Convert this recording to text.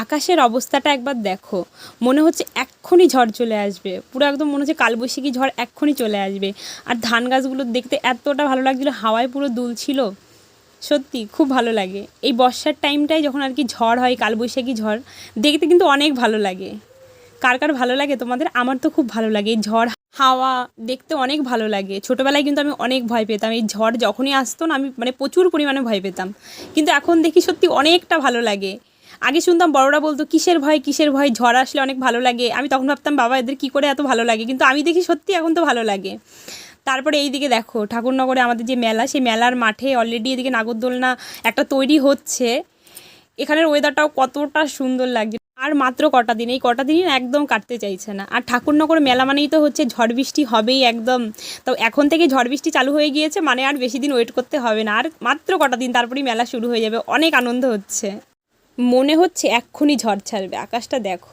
আকাশের অবস্থাটা একবার দেখো, মনে হচ্ছে এক্ষুনি ঝড় চলে আসবে, পুরো একদম মনে হচ্ছে কালবৈশাখী ঝড় এক্ষুনি চলে আসবে। আর ধান গাছগুলো দেখতে এতটা ভালো লাগছিলো, হাওয়ায় পুরো দুলছিল, সত্যি খুব ভালো লাগে। এই বর্ষার টাইমটায় যখন আর কি ঝড় হয়, কালবৈশাখী ঝড় দেখতে কিন্তু অনেক ভালো লাগে। কার কার ভালো লাগে তোমাদের? আমার তো খুব ভালো লাগে এই ঝড় হাওয়া দেখতে, অনেক ভালো লাগে। ছোটোবেলায় কিন্তু আমি অনেক ভয় পেতাম, এই ঝড় যখনই আসতো না আমি মানে প্রচুর পরিমাণে ভয় পেতাম, কিন্তু এখন দেখি সত্যি অনেকটা ভালো লাগে। আগে শুনতাম বড়রা বলতো কিসের ভয় কিসের ভয়, ঝড় আসলে অনেক ভালো লাগে। আমি তখন ভাবতাম বাবা এদের কী করে এত ভালো লাগে, কিন্তু আমি দেখি সত্যি এখন তো ভালো লাগে। তারপরে এই দিকে দেখো ঠাকুরনগরে আমাদের যে মেলা, সেই মেলার মাঠে অলরেডি এদিকে নাগরদোলনা একটা তৈরি হচ্ছে। এখানের ওয়েদারটাও কতটা সুন্দর লাগছে। আর মাত্র কটা দিন, এই কটা দিনই না একদম কাটতে চাইছে না। আর ঠাকুরনগর মেলা মানেই তো হচ্ছে ঝড় বৃষ্টি হবেই একদম। তো এখন থেকে ঝড় বৃষ্টি চালু হয়ে গিয়েছে, মানে আর বেশি দিন ওয়েট করতে হবে না। আর মাত্র কটা দিন তারপরেই মেলা শুরু হয়ে যাবে, অনেক আনন্দ হচ্ছে। মনে হচ্ছে এক্ষুনি ঝড় ছাড়বে, আকাশটা দেখো।